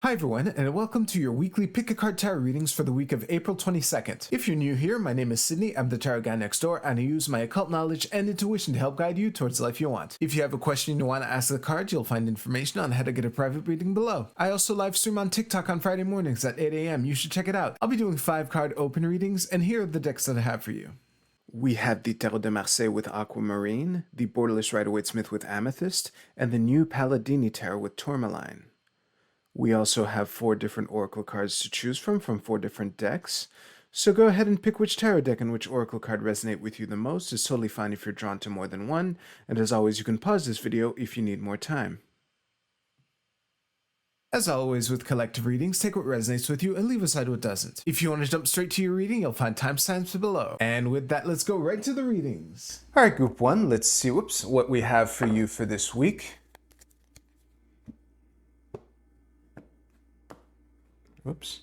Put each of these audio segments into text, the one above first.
Hi everyone, and welcome to your weekly Pick a Card Tarot readings for the week of April 22nd. If you're new here, my name is Sydney, I'm the tarot guy next door, and I use my occult knowledge and intuition to help guide you towards the life you want. If you have a question you want to ask the card, you'll find information on how to get a private reading below. I also live stream on TikTok on Friday mornings at 8 a.m, you should check it out. I'll be doing 5-card open readings, and here are the decks that I have for you. We have the Tarot de Marseille with Aquamarine, the Borderless Rider-Waite-Smith with Amethyst, and the new Palladini Tarot with Tourmaline. We also have 4 different oracle cards to choose from 4 different decks. So go ahead and pick which tarot deck and which oracle card resonate with you the most. It's totally fine if you're drawn to more than one. And as always, you can pause this video if you need more time. As always with collective readings, take what resonates with you and leave aside what doesn't. If you want to jump straight to your reading, you'll find timestamps below. And with that, let's go right to the readings. All right, group 1, let's see what we have for you for this week. Whoops.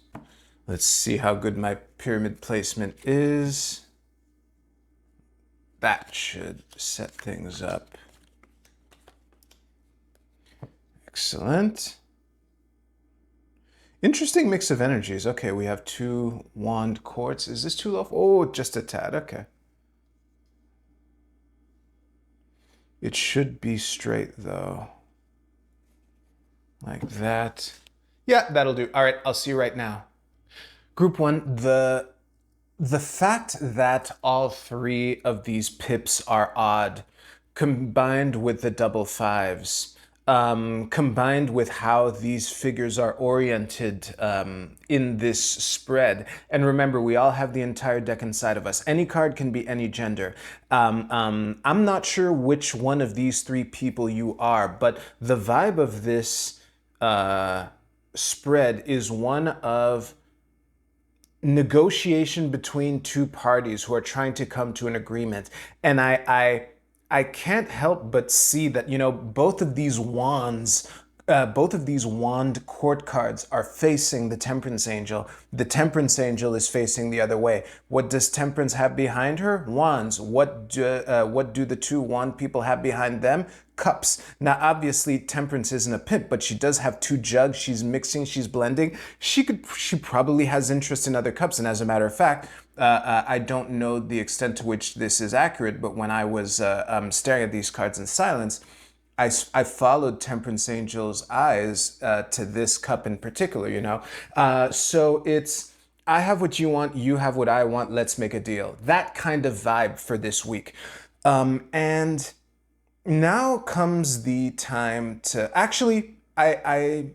Let's see how good my pyramid placement is. That should set things up. Excellent. Interesting mix of energies. Okay, we have 2 wand courts. Is this too low? Oh, just a tad. Okay. It should be straight though. Like that. Yeah, that'll do. All right, I'll see you right now. Group 1, the fact that all 3 of these pips are odd, combined with the double 5s, combined with how these figures are oriented in this spread. And remember, we all have the entire deck inside of us. Any card can be any gender. I'm not sure which one of these 3 people you are, but the vibe of this spread is one of negotiation between 2 parties who are trying to come to an agreement. And I can't help but see that, you know, both of these wand court cards are facing the Temperance Angel. The Temperance Angel is facing the other way. What does Temperance have behind her? Wands. What do the 2 wand people have behind them? Cups. Now, obviously, Temperance isn't a pimp, but she does have 2 jugs. She's mixing, she's blending. She probably has interest in other cups. And as a matter of fact, I don't know the extent to which this is accurate, but when I was staring at these cards in silence, I followed Temperance Angel's eyes to this cup in particular, you know? So it's, I have what you want, you have what I want, let's make a deal. That kind of vibe for this week. And now comes the time to, actually, I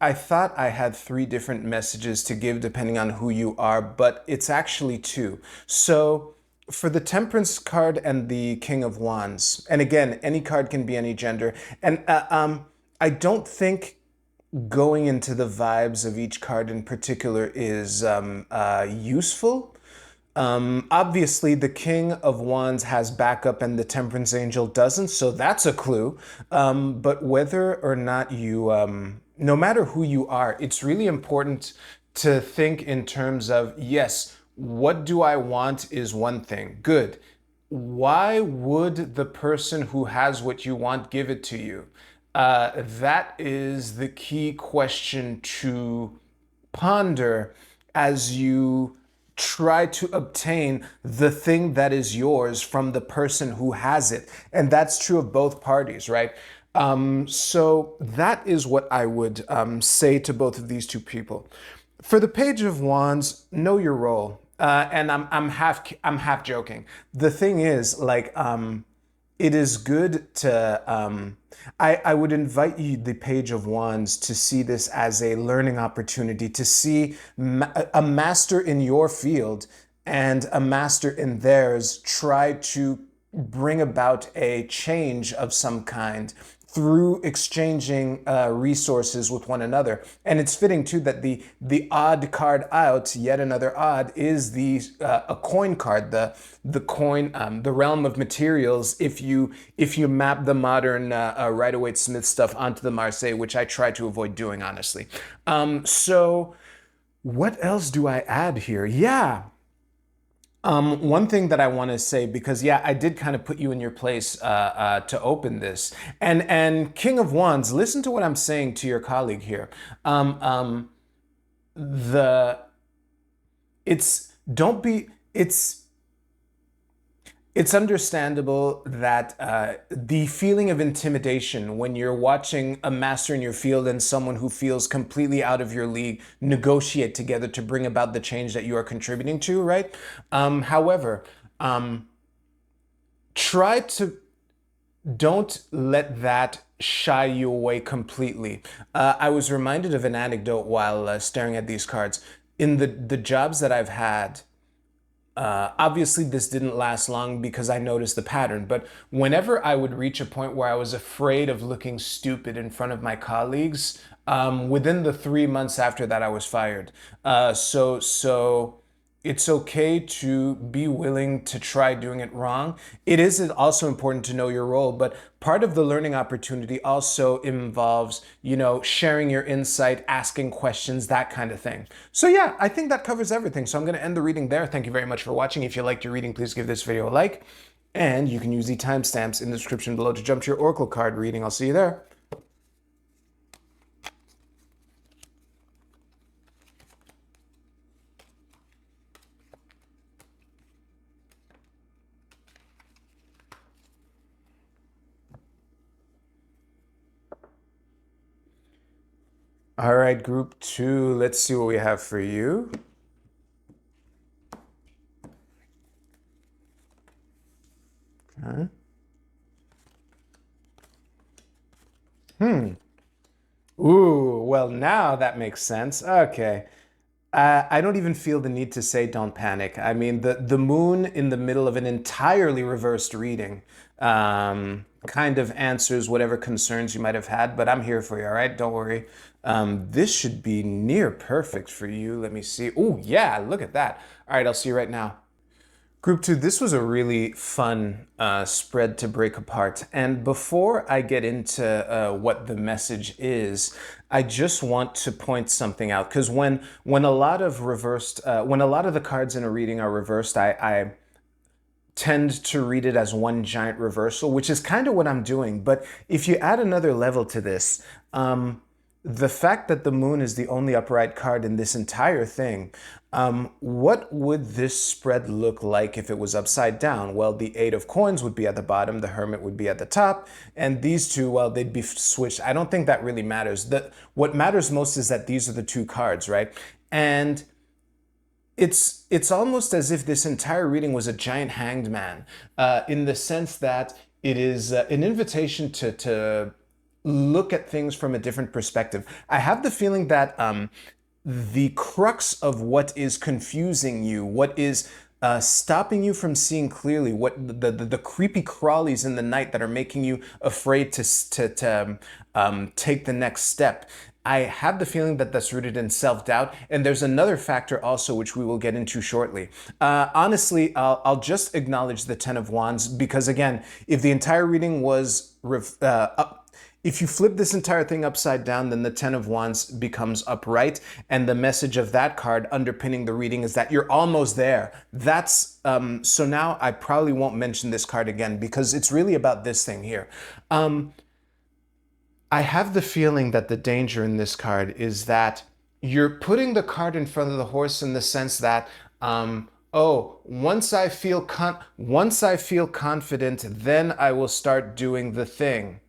thought I had 3 different messages to give depending on who you are, but it's actually 2. So for the Temperance card and the King of Wands, and again, any card can be any gender, and I don't think going into the vibes of each card in particular is useful. Obviously, the King of Wands has backup and the Temperance Angel doesn't, so that's a clue. But whether or not you, no matter who you are, it's really important to think in terms of, yes, what do I want is one thing. Good. Why would the person who has what you want give it to you? That is the key question to ponder as you try to obtain the thing that is yours from the person who has it. And that's true of both parties, right? So that is what I would say to both of these 2 people. For the Page of Wands, know your role. And I'm half joking. The thing is, like, it is good to, I would invite you, the Page of Wands, to see this as a learning opportunity, to see a master in your field and a master in theirs try to bring about a change of some kind through exchanging resources with one another. And it's fitting too that the odd card out, yet another odd, is a coin card, the coin, the realm of materials. If you map the modern Rider-Waite-Smith stuff onto the Marseille, which I try to avoid doing, honestly. So what else do I add here? Yeah. One thing that I want to say, because yeah, I did kind of put you in your place to open this, and King of Wands, listen to what I'm saying to your colleague here. Um, um, the it's don't be it's understandable that the feeling of intimidation when you're watching a master in your field and someone who feels completely out of your league negotiate together to bring about the change that you are contributing to, right? However, um, try to don't let that shy you away completely. I was reminded of an anecdote while staring at these cards. In the jobs that I've had, obviously, this didn't last long because I noticed the pattern. But whenever I would reach a point where I was afraid of looking stupid in front of my colleagues, within the 3 months after that, I was fired. So it's okay to be willing to try doing it wrong. It is also important to know your role, but part of the learning opportunity also involves, sharing your insight, asking questions, that kind of thing. So yeah, I think that covers everything. So I'm going to end the reading there. Thank you very much for watching. If you liked your reading, please give this video a like, and you can use the timestamps in the description below to jump to your Oracle card reading. I'll see you there. All right, group 2, let's see what we have for you. Okay. Ooh, well, now that makes sense. Okay. I don't even feel the need to say don't panic. I mean, the moon in the middle of an entirely reversed reading kind of answers whatever concerns you might have had, but I'm here for you, all right? Don't worry. This should be near perfect for you. Let me see. Oh, yeah, look at that. All right, I'll see you right now. Group 2, this was a really fun spread to break apart. And before I get into what the message is, I just want to point something out. Because when a lot of when a lot of the cards in a reading are reversed, I tend to read it as one giant reversal, which is kind of what I'm doing. But if you add another level to this, the fact that the moon is the only upright card in this entire thing, what would this spread look like if it was upside down? Well, the 8 of coins would be at the bottom, the hermit would be at the top, and these two, well, they'd be switched. I don't think that really matters. What matters most is that these are the two cards, right? And it's almost as if this entire reading was a giant hanged man, in the sense that it is an invitation to look at things from a different perspective. I have the feeling that the crux of what is confusing you, what is stopping you from seeing clearly, what the creepy crawlies in the night that are making you afraid to take the next step. I have the feeling that that's rooted in self-doubt. And there's another factor also, which we will get into shortly. Honestly, I'll just acknowledge the 10 of Wands because, again, if the entire reading was if you flip this entire thing upside down, then the 10 of Wands becomes upright. And the message of that card underpinning the reading is that you're almost there. That's so now I probably won't mention this card again because it's really about this thing here. I have the feeling that the danger in this card is that you're putting the card in front of the horse in the sense that, oh, once I feel confident, then I will start doing the thing.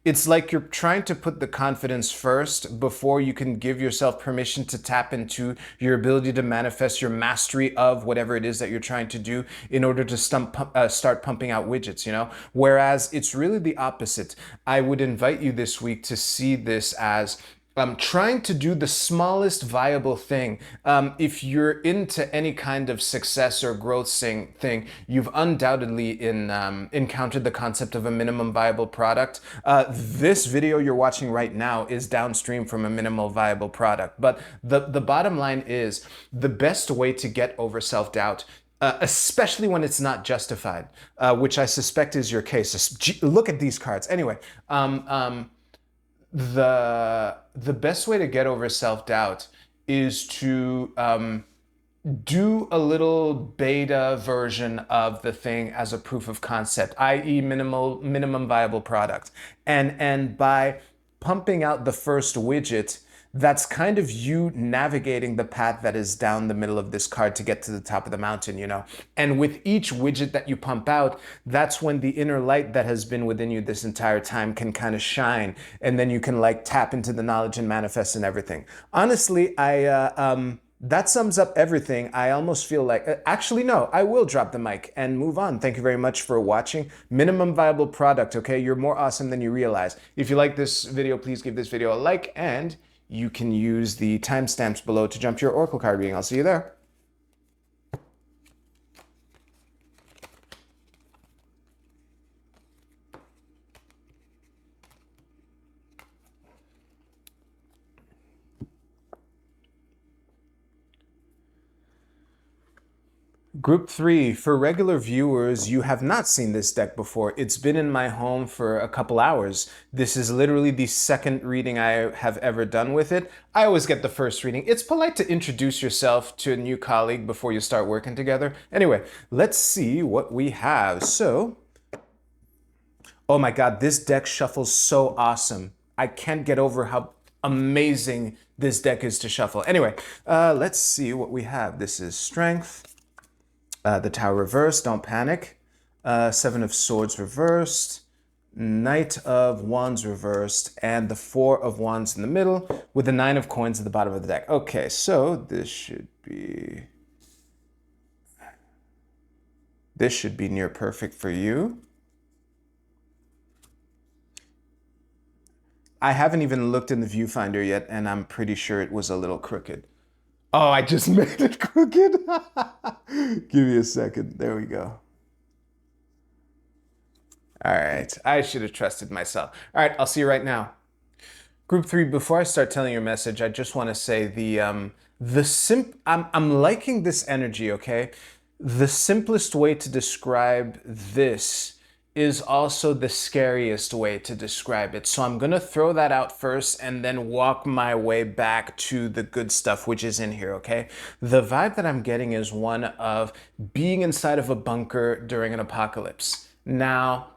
It's like you're trying to put the confidence first before you can give yourself permission to tap into your ability to manifest your mastery of whatever it is that you're trying to do in order to start pumping out widgets, Whereas it's really the opposite. I would invite you this week to see this as trying to do the smallest viable thing. If you're into any kind of success or growth thing, you've undoubtedly encountered the concept of a minimum viable product. This video you're watching right now is downstream from a minimal viable product. But the bottom line is the best way to get over self-doubt, especially when it's not justified, which I suspect is your case. Look at these cards. Anyway, the best way to get over self-doubt is to do a little beta version of the thing as a proof of concept, i.e. minimum viable product. And by pumping out the first widget, that's kind of you navigating the path that is down the middle of this card to get to the top of the mountain, you know? And with each widget that you pump out, that's when the inner light that has been within you this entire time can kind of shine. And then you can like tap into the knowledge and manifest and everything. Honestly, that sums up everything. I almost feel like, actually, no, I will drop the mic and move on. Thank you very much for watching. Minimum viable product, okay? You're more awesome than you realize. If you like this video, please give this video a like, and you can use the timestamps below to jump to your Oracle card reading. I'll see you there. Group 3, for regular viewers, you have not seen this deck before. It's been in my home for a couple hours. This is literally the second reading I have ever done with it. I always get the first reading. It's polite to introduce yourself to a new colleague before you start working together. Anyway, let's see what we have. So, oh my God, this deck shuffles so awesome. I can't get over how amazing this deck is to shuffle. Anyway, let's see what we have. This is Strength. The Tower reversed, don't panic. Seven of Swords reversed. Knight of Wands reversed. And the Four of Wands in the middle with the Nine of Coins at the bottom of the deck. Okay, so this should be near perfect for you. I haven't even looked in the viewfinder yet, and I'm pretty sure it was a little crooked. Oh, I just made it crooked. Give me a second. There we go. All right. I should have trusted myself. All right. I'll see you right now. Group 3, before I start telling your message, I just want to say I'm liking this energy, okay? The simplest way to describe this is also the scariest way to describe it. So I'm gonna throw that out first and then walk my way back to the good stuff which is in here, okay? The vibe that I'm getting is one of being inside of a bunker during an apocalypse. Now,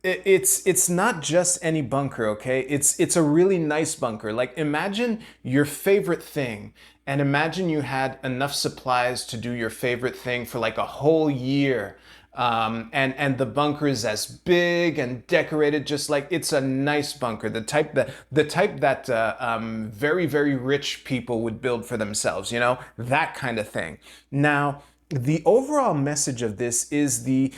it's not just any bunker, okay? It's a really nice bunker. Like, imagine your favorite thing, and imagine you had enough supplies to do your favorite thing for like a whole year. And the bunker is as big and decorated, just like it's a nice bunker, the type that very, very rich people would build for themselves, you know, that kind of thing. Now, the overall message of this is the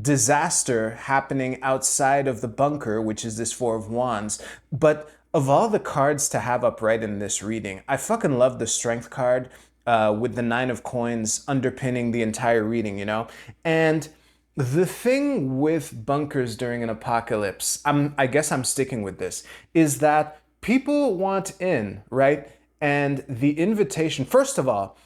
disaster happening outside of the bunker, which is this Four of Wands. But of all the cards to have upright in this reading, I fucking love the Strength card. With the Nine of Coins underpinning the entire reading, you know? And the thing with bunkers during an apocalypse, I guess I'm sticking with this, is that people want in, right? And the invitation, first of all,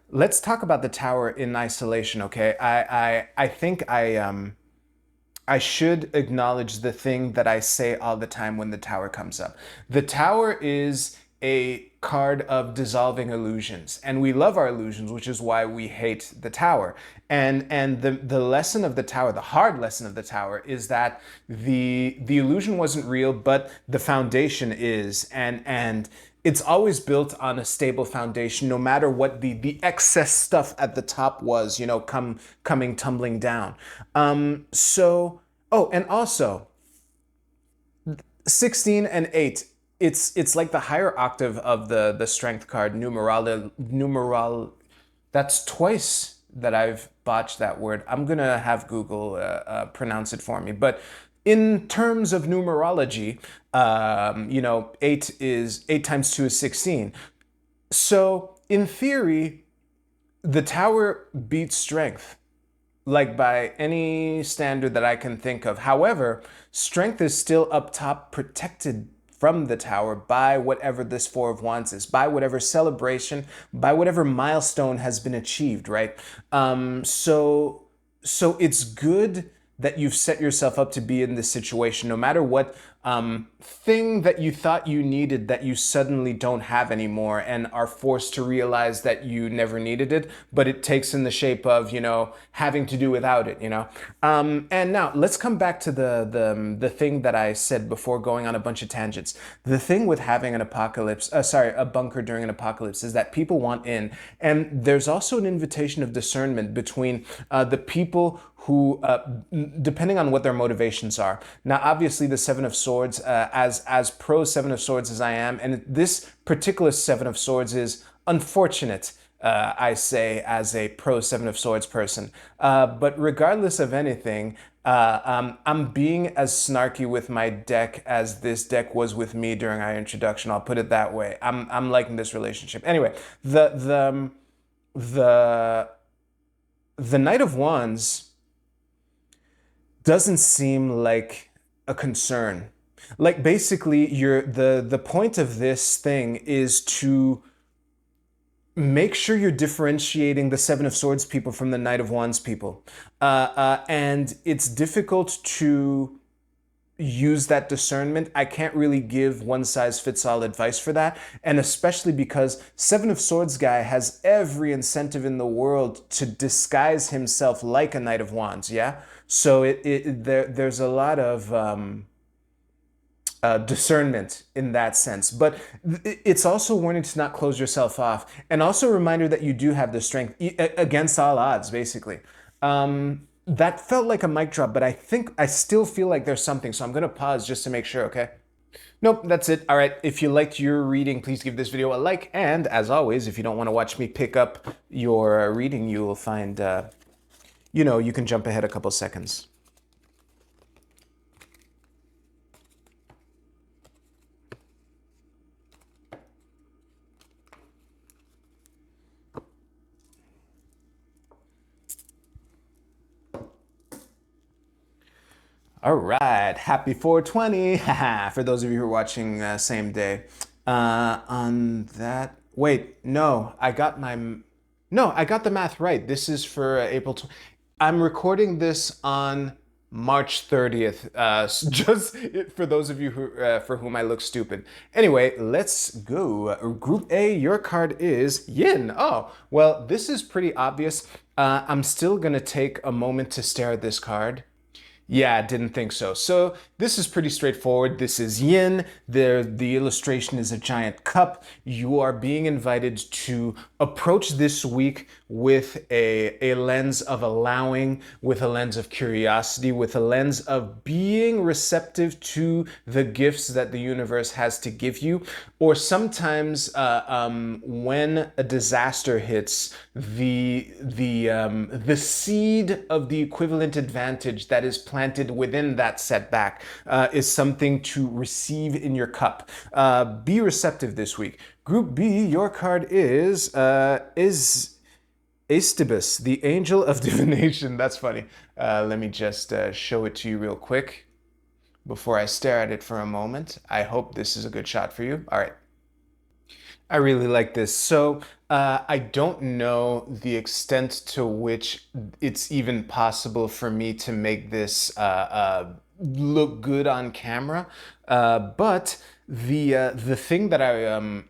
let's talk about the Tower in isolation, okay? I think I should acknowledge the thing that I say all the time when the Tower comes up. The Tower is a card of dissolving illusions, and we love our illusions, which is why we hate the Tower. And the lesson of the Tower, the hard lesson of the Tower, is that the illusion wasn't real, but the foundation is, and it's always built on a stable foundation, no matter what the excess stuff at the top was, you know, coming tumbling down. Oh, and also 16 and 8. It's like the higher octave of the Strength card, numeral. That's twice that I've botched that word. I'm gonna have Google pronounce it for me. But in terms of numerology, you know, 8 times 2 is 16. So in theory, the Tower beats Strength, like by any standard that I can think of. However, Strength is still up top, protected from the Tower by whatever this Four of Wands is, by whatever celebration, by whatever milestone has been achieved, right? So it's good that you've set yourself up to be in this situation, no matter what thing that you thought you needed that you suddenly don't have anymore and are forced to realize that you never needed it, but it takes in the shape of, you know, having to do without it, you know? And now let's come back to the thing that I said before going on a bunch of tangents. The thing with having an apocalypse, a bunker during an apocalypse is that people want in. And there's also an invitation of discernment between the people who, depending on what their motivations are. Now, obviously, the Seven of Swords, as pro Seven of Swords as I am, and this particular Seven of Swords is unfortunate, I say, as a pro Seven of Swords person. But regardless of anything, I'm being as snarky with my deck as this deck was with me during our introduction. I'll put it that way. I'm liking this relationship. Anyway, the Knight of Wands doesn't seem like a concern. Like basically the point of this thing is to make sure you're differentiating the Seven of Swords people from the Knight of Wands people. And it's difficult to use that discernment. I can't really give one size fits all advice for that. And especially because Seven of Swords guy has every incentive in the world to disguise himself like a Knight of Wands, yeah? So there's a lot of discernment in that sense. But it's also warning to not close yourself off. And also a reminder that you do have the strength against all odds, basically. That felt like a mic drop, but I still feel like there's something. So I'm going to pause just to make sure, okay? Nope, that's it. All right, if you liked your reading, please give this video a like. And as always, if you don't want to watch me pick up your reading, you will find, you know, you can jump ahead a couple seconds. All right, happy 420 for those of you who are watching same day. On that, wait, no, I got the math right. This is for April. I'm recording this on March 30th, just for those of you who, for whom I look stupid. Anyway, let's go. Group A, your card is Yin. Oh, well, this is pretty obvious. I'm still gonna take a moment to stare at this card. Yeah, didn't think so. So this is pretty straightforward. This is Yin. The illustration is a giant cup. You are being invited to approach this week with a lens of allowing, with a lens of curiosity, with a lens of being receptive to the gifts that the universe has to give you. Or sometimes when a disaster hits, the seed of the equivalent advantage that is planted within that setback is something to receive in your cup. Be receptive this week. Group B, your card is Astibus, the Angel of Divination. That's funny. Let me just show it to you real quick before I stare at it for a moment. I hope this is a good shot for you. All right. I really like this. So I don't know the extent to which it's even possible for me to make this look good on camera, but the thing that I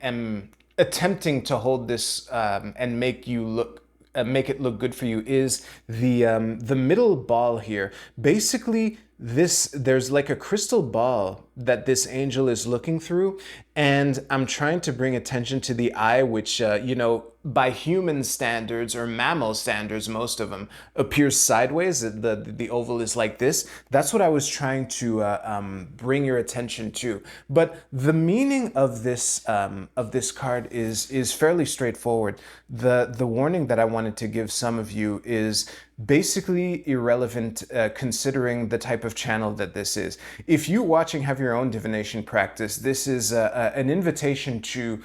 am attempting to hold this and make it look good for you is the middle ball here. Basically, there's like a crystal ball that this angel is looking through, and I'm trying to bring attention to the eye, which you know, by human standards or mammal standards, most of them appears sideways. The oval is like this. That's what I was trying to bring your attention to. But the meaning of this card is fairly straightforward. The warning that I wanted to give some of you is basically irrelevant considering the type of channel that this is. If you watching have your own divination practice, this is an invitation to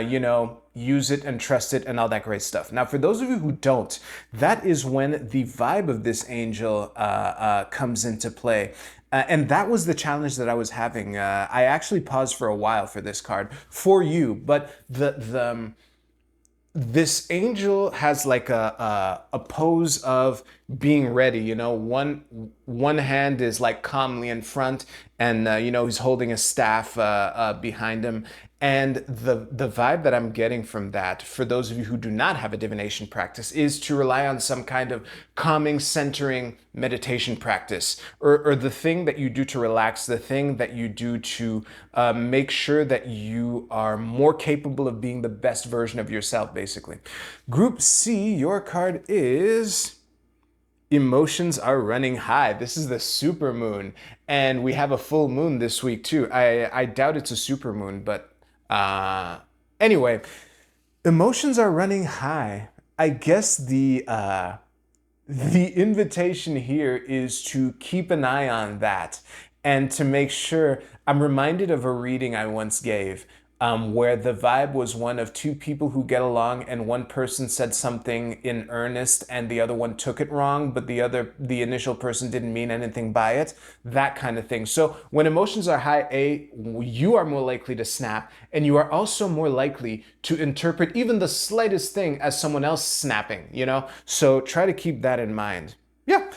you know, use it and trust it and all that great stuff. Now, for those of you who don't, that is when the vibe of this angel comes into play. And that was the challenge that I was having. I actually paused for a while for this card for you, but this angel has like a pose of being ready, you know. One hand is like calmly in front, and you know, he's holding a staff behind him. And the vibe that I'm getting from that, for those of you who do not have a divination practice, is to rely on some kind of calming, centering meditation practice, or the thing that you do to relax, the thing that you do to make sure that you are more capable of being the best version of yourself, basically. Group C, your card is emotions are running high. This is the super moon, and we have a full moon this week too. I doubt it's a super moon, but anyway, emotions are running high. I guess the invitation here is to keep an eye on that and to make sure. I'm reminded of a reading I once gave, where the vibe was one of two people who get along, and one person said something in earnest and the other one took it wrong, but the initial person didn't mean anything by it, that kind of thing. So when emotions are high, you are more likely to snap, and you are also more likely to interpret even the slightest thing as someone else snapping, you know? So try to keep that in mind. Yeah,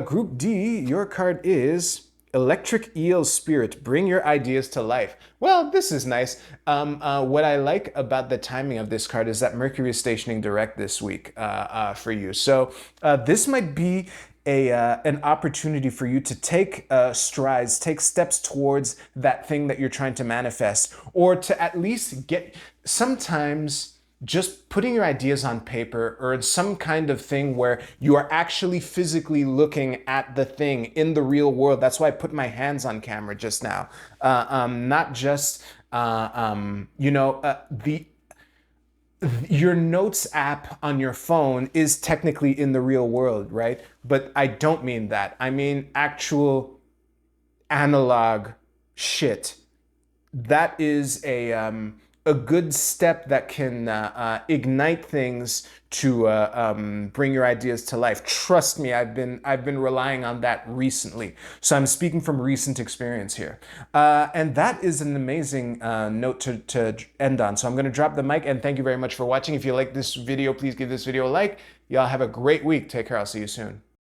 Group D, your card is Electric Eel Spirit, bring your ideas to life. Well, this is nice. What I like about the timing of this card is that Mercury is stationing direct this week for you. So this might be an opportunity for you to take strides, take steps towards that thing that you're trying to manifest, or to at least get, sometimes just putting your ideas on paper or in some kind of thing where you are actually physically looking at the thing in the real world. That's why I put my hands on camera just now. Not just, you know, your notes app on your phone is technically in the real world, right? But I don't mean that. I mean actual analog shit. That is a good step that can ignite things to bring your ideas to life. Trust me, I've been relying on that recently. So I'm speaking from recent experience here. And that is an amazing note to end on. So I'm gonna drop the mic, and thank you very much for watching. If you like this video, please give this video a like. Y'all have a great week. Take care, I'll see you soon.